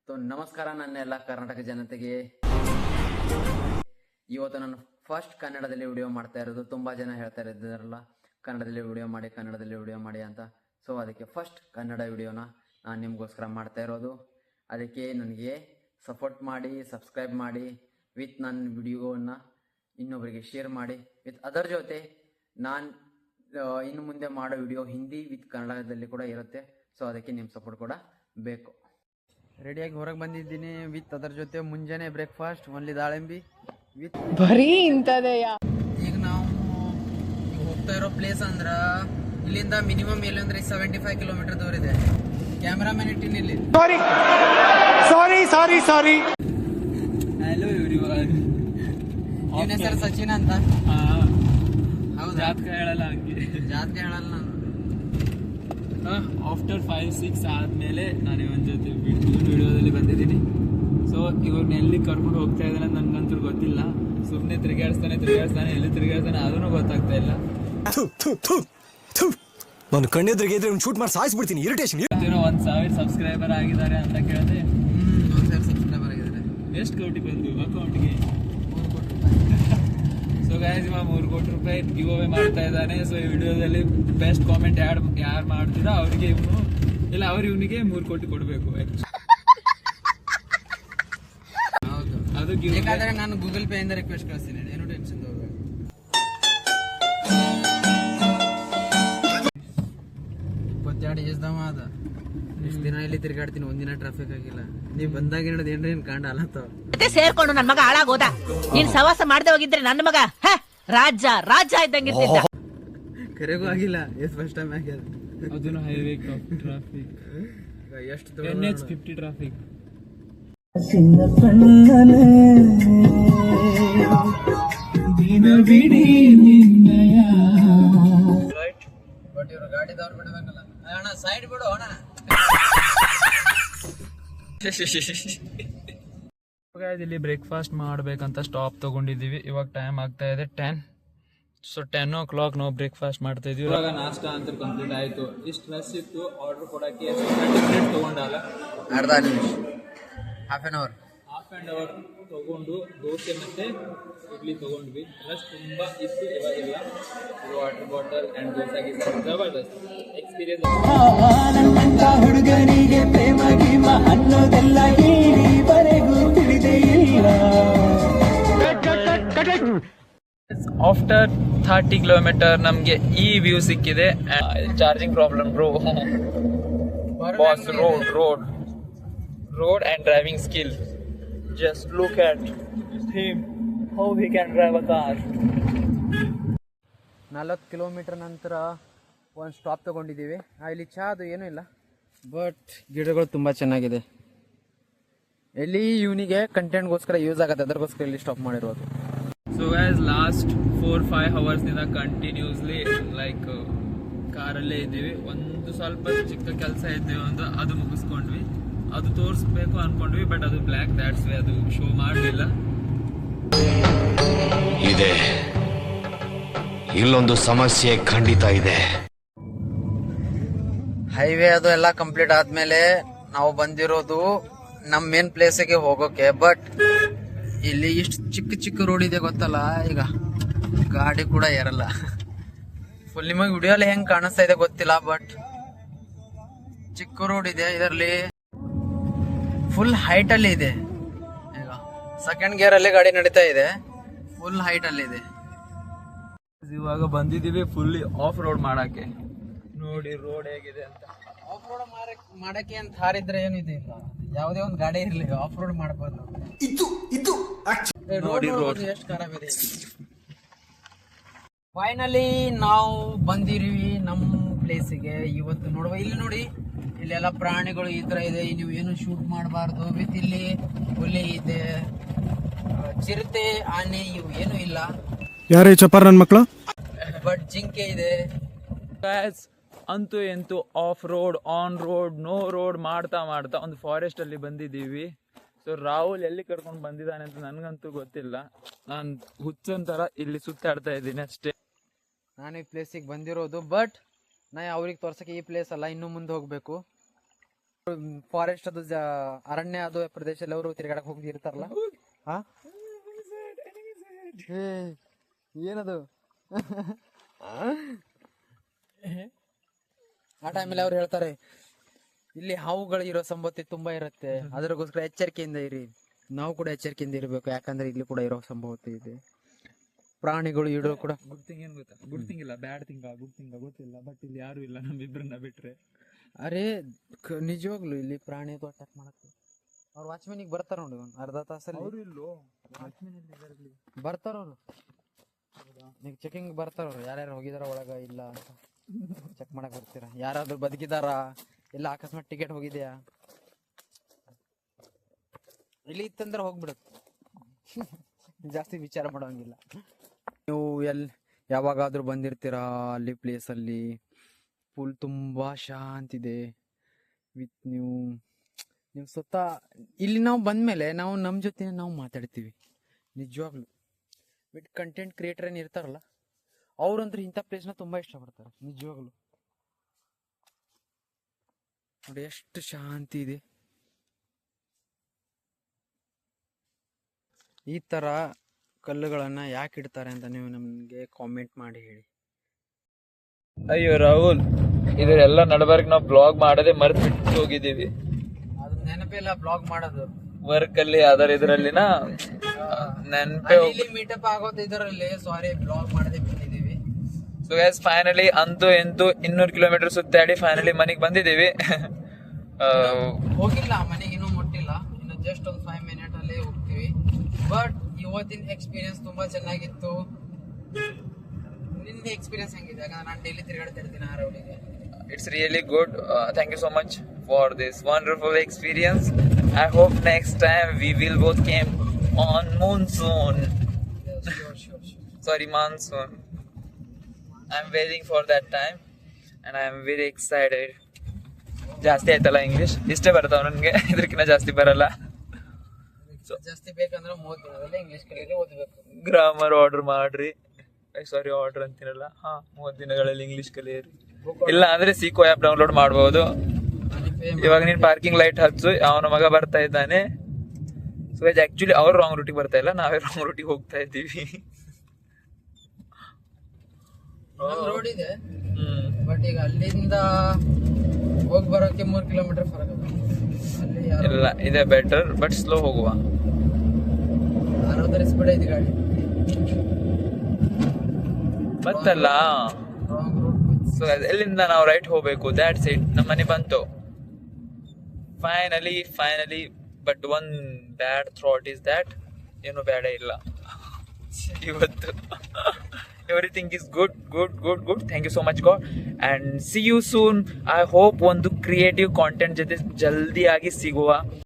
ನಮಸ್ಕಾರ ನನ್ನ ಎಲ್ಲ ಕರ್ನಾಟಕ ಜನತೆಗೆ. ಇವತ್ತು ನಾನು ಫಸ್ಟ್ ಕನ್ನಡದಲ್ಲಿ ವಿಡಿಯೋ ಮಾಡ್ತಾ ಇರೋದು. ತುಂಬ ಜನ ಹೇಳ್ತಾ ಇದ್ದಾರಲ್ಲ ಕನ್ನಡದಲ್ಲಿ ವಿಡಿಯೋ ಮಾಡಿ ಅಂತ. ಸೊ ಅದಕ್ಕೆ ಫಸ್ಟ್ ಕನ್ನಡ ವಿಡಿಯೋನ ನಾನು ನಿಮಗೋಸ್ಕರ ಮಾಡ್ತಾ ಇರೋದು. ಅದಕ್ಕೆ ನನಗೆ ಸಪೋರ್ಟ್ ಮಾಡಿ, ಸಬ್ಸ್ಕ್ರೈಬ್ ಮಾಡಿ, ವಿತ್ ನನ್ನ ವಿಡಿಯೋನ ಇನ್ನೊಬ್ಬರಿಗೆ ಶೇರ್ ಮಾಡಿ. ವಿತ್ ಅದರ ಜೊತೆ ನಾನು ಇನ್ನು ಮುಂದೆ ಮಾಡೋ ವಿಡಿಯೋ ಹಿಂದಿ ವಿತ್ ಕನ್ನಡದಲ್ಲಿ ಕೂಡ ಇರುತ್ತೆ. ಸೊ ಅದಕ್ಕೆ ನಿಮ್ಮ ಸಪೋರ್ಟ್ ಕೂಡ ಬೇಕು. ರೆಡಿಯಾಗಿ ಹೊರಗೆ ಬಂದಿದ್ದೀನಿ. ವಿತ್ ಅದರ ಜೊತೆ ಮುಂಜಾನೆ ಬ್ರೇಕ್ಫಾಸ್ಟ್ ಓನ್ಲಿ ದಾಳಿಂಬಿ ವಿತ್ ಬರೀ ಇಂಥದೆಯಾ. ಈಗ ನಾವು ಹೋಗ್ತಾ ಇರೋ ಪ್ಲೇಸ್ ಅಂದ್ರೆ ಇಲ್ಲಿಂದ ಮಿನಿಮಮ್ ಎಲ್ಲಿ ಅಂದ್ರೆ 75 ಕಿಲೋಮೀಟರ್ ದೂರ ಇದೆ. ಕ್ಯಾಮ್ರಾಮನ್ ಇಟ್ಟಿನಿ ಇಲ್ಲಿ. Sorry hello everyone. ನಿಮ್ಮ ಹೆಸರು ಸಚಿನ್ ಅಂತ? ಹೌದು. ಜಾತಕ ಹೇಳಲ್ಲ ನಾನು. ಆಫ್ಟರ್ 5-6 ಆದಮೇಲೆ ನಾನು ಇವನ ಜೊತೆ ವಿಡಿಯೋದಲ್ಲಿ ಬಂದಿದ್ದೀನಿ. ಸೊ ಇವ್ರನ್ನ ಎಲ್ಲಿ ಕರ್ಕೊಂಡು ಹೋಗ್ತಾ ಇದ್ದಾನೆ ನನಗಂತೂ ಗೊತ್ತಿಲ್ಲ. ಸುಮ್ಮನೆ ತಿರುಗಾಡಿಸ್ತಾನೆ ಎಲ್ಲಿ ತಿರುಗಾಡ್ತಾನೆ ಅದನ್ನು ಗೊತ್ತಾಗ್ತಾ ಇಲ್ಲ. ನಾನು ಕಣ್ಣೆದ್ರಿಗೆ ಇದ್ರೆ ಶೂಟ್ ಮಾಡಿ ಸಾಯಿಸ್ಬಿಡ್ತೀನಿ. ಇರಿಟೇಷನ್. 1,000 ಸಬ್ಸ್ಕ್ರೈಬರ್ ಆಗಿದ್ದಾರೆ ಅಂತ ಕೇಳಿದೆ. 1,000 ಸಬ್ಸ್ಕ್ರೈಬರ್ ಆಗಿದ್ದಾರೆ. ಎಷ್ಟು ಕೋಟಿ ಬಂದು ಅಕೌಂಟ್ಗೆ? 3 ಕೋಟಿ ರೂಪಾಯಿ. ಸೊ ಗೈಸ್ ಇವಾಗ 3 ಕೋಟಿ ರೂಪಾಯಿ ಗಿವ್ ಅವೇ ಮಾಡ್ತಾ ಇದ್ದಾನೆ. ಸೊ ಈ ವಿಡಿಯೋದಲ್ಲಿ ಬೆಸ್ಟ್ ಕಾಮೆಂಟ್ ಯಾರು ಮಾಡ್ತೀರಾ ಅವರಿಗೆ ಇವನಿಗೆ 3 ಕೋಟಿ ಕೊಡಬೇಕು. ಹೌದು, ಅದು ಬೇಕಾದ್ರೆ ನಾನು ಗೂಗಲ್ ಪೇ ಇಂದ ರಿಕ್ವೆಸ್ಟ್ ಕಳಿಸ್ತೀನಿ. ಏನು ಟೆನ್ಷನ್ ತಗೋಬೇಡ. 22 ಏಜ್ದವ ಅದ. ಇಷ್ಟು ದಿನ ಇಲ್ಲಿ ತಿರ್ಗಾಡ್ತೀನಿ, ಒಂದಿನ ಟ್ರಾಫಿಕ್ ಆಗಿಲ್ಲ. ನೀವ್ ಬಂದಾಗ ಏನ್ರಿ ಕಾಂಡ ಅಲ್ಲತ್ತವ ಸೇರ್ಕೊಂಡು ನನ್ ಮಗ ಹಾಳಾಗೋದ. ನೀನ್ ಸವಾಸ ಮಾಡದೆ ಹೋಗಿದ್ರೆ ನನ್ನ ಮಗ ರಾಜ ಇದ್ದಂಗಿರ್ತಿದ್ದ. ಕರೆಗೂ ಆಗಿಲ್ಲ. ಎಷ್ಟು ಫಸ್ಟ್ ಟೈಮ್ ಆಗ್ಯದ. ಅದನ್ನು ಹೈವೇ ಟ್ರಾಫಿಕ್, ಎಷ್ಟು NH 50 ಟ್ರಾಫಿಕ್. ಬಟ್ ಇವ್ರು ಗಾಡಿದವ್ರು ಬಿಡ್ಬೇಕಲ್ಲ. ಅಣ್ಣ ಸೈಡ್ ಬಿಡು ಅಣ್ಣ. ಇಲ್ಲಿ ಬ್ರೇಕ್ಫಾಸ್ಟ್ ಮಾಡ್ಬೇಕಂತ ಸ್ಟಾಪ್ ತಗೊಂಡಿದ್ದೀವಿ. ಇವಾಗ ಟೈಮ್ ಆಗ್ತಾ ಇದೆ 10. ಸೊ 10 o'clock ನಾವು ಬ್ರೇಕ್ಫಾಸ್ಟ್ ಮಾಡ್ತಾ ಇದೀವಿ. ಇವಾಗ ನಾಷ್ಟ ಅಂತ ಕಂಪ್ಲೀಟ್ ಆಯ್ತು. ಇಷ್ಟು ರಶ್ ಇತ್ತು. ಆರ್ಡರ್ ಕೊಡಕ್ಕೆ 30 minutes ತಗೊಂಡಲ್ಲ, ಅರ್ಧ ನಿಮಿಷ, ಹಾಫ್ ಆನ್ ಅವರ್ ತಗೊಂಡು ದೋಸೆ ಮತ್ತೆ ಇಡ್ಲಿ ತಗೊಂಡ್ವಿ. ರಶ್ ತುಂಬಾ ಇತ್ತು. ಇವಾಗಿಲ್ಲ. ಇದು ವಾಟರ್ ಬಾಟಲ್ ಅಂಡ್ ದೋಸೆ ಜಬರ್ದಸ್ತ್ ಎಕ್ಸ್ಪೀರಿಯನ್ಸ್. ಹುಡುಗನಿಗೆ ಪ್ರೇಮ ಗೀಮ ಅನ್ನೋದೆಲ್ಲ ಈವರೆಗೂ ತಿಳಿದೇ ಇಲ್ಲ. ಆಫ್ಟರ್ 30 ಕಿಲೋಮೀಟರ್ ನಮಗೆ ಈ ವ್ಯೂ ಸಿಕ್ಕಿದೆ. Charging problem bro. Boss road and driving skill. Just look at him, how he can drive a car. 40 kilometre ನಂತರ ಒಂದು ಸ್ಟಾಪ್ ತಗೊಂಡಿದ್ದೀವಿ. ಇಲ್ಲಿ ಚಾ ಅದು ಏನೂ ಇಲ್ಲ, ಬಟ್ ಗಿಡಗಳು ತುಂಬ ಚೆನ್ನಾಗಿದೆ. ಎಲ್ಲಿ ಇವನಿಗೆ ಕಂಟೆಂಟ್ಗೋಸ್ಕರ ಯೂಸ್ ಆಗುತ್ತೆ, ಅದಕ್ಕೋಸ್ಕರ ಇಲ್ಲಿ ಸ್ಟಾಪ್ ಮಾಡಿರೋದು. ಸೊ ಗೈಸ್ ಲಾಸ್ಟ್ 4-5 ಅವರ್ಸ್ನಿಂದ ಕಂಟಿನ್ಯೂಸ್ಲಿ ಕಾರಲ್ಲೇ ಇದ್ದೀವಿ. ಒಂದು ಸ್ವಲ್ಪ ಚಿಕ್ಕ ಕೆಲಸ ಇದ್ದೇವೆ ಅಂತ ಅದು ಮುಗಿಸ್ಕೊಂಡ್ವಿ. ಅದು ತೋರಿಸ್ಬೇಕು ಅನ್ಕೊಂಡ್ವಿ, ಬಟ್ ಅದು ಬ್ಲ್ಯಾಕ್, ದ್ಯಾಟ್ಸ್ ವೇ ಅದು ಶೋ ಮಾಡಲಿಲ್ಲ. ಇದೆ ಇಲ್ಲೊಂದು ಸಮಸ್ಯೆ ಖಂಡಿತ ಇದೆ. ಹೈವೇ ಅದು ಎಲ್ಲ ಕಂಪ್ಲೀಟ್ ಆದ್ಮೇಲೆ ನಾವು ಬಂದಿರೋದು ನಮ್ಮ ಮೇನ್ ಪ್ಲೇಸಿಗೆ ಹೋಗೋಕೆ. ಬಟ್ ಇಲ್ಲಿ ಇಷ್ಟು ಚಿಕ್ಕ ರೋಡ್ ಇದೆ ಗೊತ್ತಲ್ಲ, ಈಗ ಗಾಡಿ ಕೂಡ ಇರಲ್ಲ. ಫುಲ್ ನಿಮಗೆ ವಿಡಿಯೋಲಿ ಹೆಂಗ್ ಕಾಣಿಸ್ತಾ ಇದೆ ಗೊತ್ತಿಲ್ಲ, ಬಟ್ ಚಿಕ್ಕ ರೋಡ್ ಇದೆ. ಇದರಲ್ಲಿ ಫುಲ್ ಹೈಟ್ ಅಲ್ಲಿ ಇದೆ. ಈಗ ಸೆಕೆಂಡ್ ಗೇರ್ ಅಲ್ಲಿ ಗಾಡಿ ನಡೀತಾ ಇದೆ. ಫುಲ್ ಹೈಟ್ ಅಲ್ಲಿ ಇದೆ. ಇವಾಗ ಬಂದಿದ್ದೀವಿ ಫುಲ್ಲಿ ಆಫ್ ರೋಡ್ ಮಾಡಕ್ಕೆ. ನೋಡಿ ರೋಡ್ ಹೇಗಿದೆ ಅಂತ. ಆಫ್ ರೋಡ್ ಮಾಡಕ್ಕೆ ಅಂತ ಹಾರಿದ್ರೆ ಏನು ಇದೆ ಇಲ್ಲ, ಯಾವುದೇ ಒಂದು ಗಾಡಿ ಇರಲಿ ಆಫ್ ರೋಡ್ ಮಾಡಬಹುದು. ನೋಡಿ ರೋಡ್ ಎಷ್ಟು ಖರಾಬ್ ಇದೆ. ಫೈನಲಿ ನಾವು ಬಂದಿರೀವಿ ನಮ್ಮ ಪ್ಲೇಸಿಗೆ. ಇವತ್ತು ನೋಡುವ, ಇಲ್ಲಿ ನೋಡಿ, ಇಲ್ಲೆಲ್ಲ ಪ್ರಾಣಿಗಳು ಈ ತರ ಇದೆ. ನೀವು ಏನು ಶೂಟ್ ಮಾಡಬಾರ್ದು. ವಿತ್ ಇಲ್ಲಿ ಹುಲಿ ಇದೆ, ಚಿರತೆ, ಆನೆ ಇವು ಏನು ಇಲ್ಲ. ಯಾರೇ ಚಪಾರ್ ನನ್ನ ಮಕ್ಕಳು. ಬಟ್ ಜಿಂಕೆ ಇದೆ. ಅಂತೂ ಎಂತೂ off road, on road, no road ಮಾಡ್ತಾ ಒಂದು ಫಾರೆಸ್ಟ್ ಅಲ್ಲಿ ಬಂದಿದ್ದೀವಿ. ಸೊ ರಾಹುಲ್ ಎಲ್ಲಿ ಕರ್ಕೊಂಡು ಬಂದಿದ್ದಾನೆ ಅಂತ ನನಗಂತೂ ಗೊತ್ತಿಲ್ಲ. ನಾನು ಹುಚ್ಚಂತರ ಇಲ್ಲಿ ಸುತ್ತಾಡ್ತಾ ಇದ್ದೀನಿ ಅಷ್ಟೇ. ನಾನು ಈ ಪ್ಲೇಸಿಗೆ ಬಂದಿರೋದು, ಬಟ್ ನಾ ಅವ್ರಿಗೆ ತೋರ್ಸಕ್ಕೆ ಈ ಪ್ಲೇಸ್ ಅಲ್ಲ, ಇನ್ನು ಮುಂದೆ ಹೋಗ್ಬೇಕು. ಫಾರೆಸ್ಟ್ ಅದು ಅರಣ್ಯ ಅದು ಪ್ರದೇಶದಲ್ಲಿ ಅವರು ತಿರುಗಾಡಕ್ ಹೋಗಿರ್ತಾರಲ್ಲ. ಹಾ ಏನದು ಆ ಟೈಮಲ್ಲಿ ಅವ್ರು ಹೇಳ್ತಾರೆ ಇಲ್ಲಿ ಹಾವುಗಳು ಇರೋ ಸಂಭವತೆ ತುಂಬಾ ಇರುತ್ತೆ, ಅದಕ್ಕೋಸ್ಕರ ಎಚ್ಚರಿಕೆಯಿಂದ ಇರಿ. ನಾವು ಕೂಡ ಎಚ್ಚರಿಕೆಯಿಂದ ಇರಬೇಕು, ಯಾಕಂದ್ರೆ ಇಲ್ಲಿ ಕೂಡ ಇರೋ ಸಂಭವತೆ ಇದೆ. ಪ್ರಾಣಿಗಳು ಇಡೋ ಕೂಡ ಗುಡ್ ಥಿಂಗ್ ಏನ್ ಗೊತ್ತಾ, ಗುಡ್ ಥಿಂಗ್ ಇಲ್ಲ ಬ್ಯಾಡ್ ಥಿಂಗ್ ಗೊತ್ತಿಲ್ಲ, ಬಟ್ ಇಲ್ಲಿ ಯಾರು ಇಲ್ಲ ನಮ್ಮಿಬ್ರನ್ನ ಬಿಟ್ರೆ. ಅರೆ ನಿಜವಾಗ್ಲು ಇಲ್ಲಿ ಪ್ರಾಣಿ ಅದು ಅಟ್ಯಾಕ್ ಮಾಡಕ್ಕೆ ಅವ್ರು ವಾಚ್ಮೆನಿಗೆ ಬರ್ತಾರ ನೋಡಿ, ಒಂದು ಅರ್ಧ ತಾಸಲ್ಲಿ ಬರ್ತಾರ ಅವರು. ಈಗ ಚೆಕಿಂಗ್ ಬರ್ತಾರ ಅವ್ರು, ಯಾರ್ಯಾರು ಹೋಗಿದಾರ ಒಳಗ ಇಲ್ಲ ಅಂತ ಚೆಕ್ ಮಾಡಕ್ ಬರ್ತೀರಾ, ಯಾರಾದ್ರೂ ಬದುಕಿದಾರ ಇಲ್ಲ ಅಕಸ್ಮಾತ್ ಟಿಕೆಟ್ ಹೋಗಿದ್ಯಾ, ಇಲ್ಲಿ ಇತ್ತಂದ್ರೆ ಹೋಗ್ಬಿಡುತ್ತೆ. ಜಾಸ್ತಿ ವಿಚಾರ ಮಾಡೋಂಗಿಲ್ಲ. ನೀವು ಯಾವಾಗಾದ್ರೂ ಬಂದಿರ್ತೀರಾ ಅಲ್ಲಿ ಪ್ಲೇಸಲ್ಲಿ, ಫುಲ್ ತುಂಬಾ ಶಾಂತಿದೆ. ವಿತ್ ನೀವು ಸ್ವತಃ ಇಲ್ಲಿ ನಾವು ಬಂದ್ಮೇಲೆ ನಾವು ನಮ್ಮ ಜೊತೆ ನಾವು ಮಾತಾಡ್ತೀವಿ ನಿಜವಾಗ್ಲು. ವಿತ್ ಕಂಟೆಂಟ್ ಕ್ರಿಯೇಟರ್ ಏನು ಇರ್ತಾರಲ್ಲ ಅವ್ರಂತೂ ಇಂಥ ಪ್ಲೇಸ್ನ ತುಂಬಾ ಇಷ್ಟಪಡ್ತಾರೆ ನಿಜವಾಗ್ಲು. ನೋಡಿ ಎಷ್ಟು ಶಾಂತಿ ಇದೆ. ಈ ತರ ಕಲ್ಲುಗಳನ್ನ ಯಾಕೆ ಇಡ್ತಾರೆ ಅಂತ ನೀವು ನಮ್ಗೆ ಕಾಮೆಂಟ್ ಮಾಡಿ ಹೇಳಿ. ಅಯ್ಯೋ ರಾಹುಲ್, ಇದೆಲ್ಲ ನಡಬರ್ಕ್ ನಾವು ಬ್ಲಾಗ್ ಮಾಡದೆ ಮರ್ತ್ ಬಿಟ್ಟು ಹೋಗಿದ್ದೀವಿ. ಅದು ನೆನಪೇ ಇಲ್ಲ ಬ್ಲಾಗ್ ಮಾಡೋದು. ವರ್ಕ್ ಅಲ್ಲಿ ಅದರ ಇದರಲ್ಲಿನ ನೆನಪೇ ಮೀಟಪ್ ಆಗೋದು ಇದರಲ್ಲಿ. ಸಾರಿ, ಬ್ಲಾಗ್ ಮಾಡದೆ ಬಿಟ್ಟಿದ್ದೀವಿ. ಸೊ ಗೈಸ್, ಫೈನಲಿ ಅಂತೂ ಎಂತೂ 200 ಕಿಲೋಮೀಟರ್ ಸುತ್ತಾಡಿ ಫೈನಲಿ ಮನೆಗೆ ಬಂದಿದ್ದೀವಿ. ಹೋಗಿಲ್ಲ ಮನೆಗೆ, ಇನ್ನೂ ಮುಟ್ಟಿಲ್ಲ, ಇನ್ನು ಜಸ್ಟ್ ಒಂದು 5 ಮಿನಿಟ್ ಅಲ್ಲೇ ಹೋಗ್ತೀವಿ. ಬಟ್ ಇವತ್ತಿನ ಎಕ್ಸ್ಪೀರಿಯನ್ಸ್ ತುಂಬಾ ಚೆನ್ನಾಗಿತ್ತು. ನಿನ್ನ ಎಕ್ಸ್ಪೀರಿಯನ್ಸ್ ಹೆಂಗಿದೆ? ಯಾಕಂದ್ರೆ ನಾನು ಡೈಲಿ ತಿರುಗಾಡ್ತಾ ಇರ್ತೀನಿ ಆ ರೋಡಿಗೆ. It's really good. Thank you so much for this wonderful experience. I hope next time we will both came on monsoon. Sure. Sorry, monsoon. I'm waiting for that time and I am very excited. ಜಾಸ್ತಿ ಆಯ್ತಲ್ಲ English, ಇಷ್ಟೇ ಬರ್ತಾವ ನನಗೆ, ಇದಕ್ಕಿಂತ ಜಾಸ್ತಿ ಬರಲ್ಲ. ಜಾಸ್ತಿ ಬೇಕಂದ್ರೆ 30 ದಿನದಲ್ಲಿ ಇಂಗ್ಲಿಷ್ ಕಲಿಗೆ ಓದಬೇಕು. ಗ್ರಾಮರ್ ಆರ್ಡರ್ ಮಾಡ್ರಿ, ಸಾರಿ ಆರ್ಡರ್ ಅಂತೀನಲ್ಲ, 30 ದಿನಗಳಲ್ಲಿ ಇಂಗ್ಲಿಷ್ ಕಲಿಯಿರಿ. ಇಲ್ಲ ಅಂದ್ರೆ ಸೀಕೋ ಆ್ಯಪ್ ಡೌನ್ಲೋಡ್ ಮಾಡಬಹುದು. ಇವಾಗ ನೀನ್ ಪಾರ್ಕಿಂಗ್ ಲೈಟ್ ಹಚ್ಚು, ಅವನ ಮಗ ಬರ್ತಾ ಇದ್ದಾನೆ. ಸೊ ಆಕ್ಚುಲಿ ಅವ್ರು ರಾಂಗ್ ರೂಟಿಗೆ ಬರ್ತಾ ಇಲ್ಲ, ನಾವೇ ರಾಂಗ್ ರೂಟಿಗೆ ಹೋಗ್ತಾ ಇದ್ದೀವಿ. ರೋಡ್ ಇದೆ, ಬಟ್ ಈಗ ಅಲ್ಲಿಂದ ಹೋಗಿ ಬರೋಕೆ 3 ಕಿಲೋಮೀಟರ್ ಫರಕ್ ಅಲ್ಲಿ. ಇಲ್ಲ, ಇದೆ ಬೆಟರ್, ಬಟ್ ಸ್ಲೋ ಹೋಗುವ. 60 ಸ್ಪೀಡ್ ಐತಿ ಗಾಡಿ. ಮತ್ತಲ್ಲ, ಸೊ ಎಲ್ಲಿಂದ ನಾವು ರೈಟ್ ಹೋಗ್ಬೇಕು, ದ್ಯಾಟ್ಸ್ ಇಟ್. ನಮ್ಮ ಮನೆ ಬಂತು finally. But one bad thought is that ಏನು ಬೇಡ ಇಲ್ಲ ಇವತ್ತು. Everything is good. Thank you so much God and see you soon. I hope ಒಂದು ಕ್ರಿಯೇಟಿವ್ ಕಾಂಟೆಂಟ್ ಜೊತೆ ಜಲ್ದಿಯಾಗಿ ಸಿಗುವ.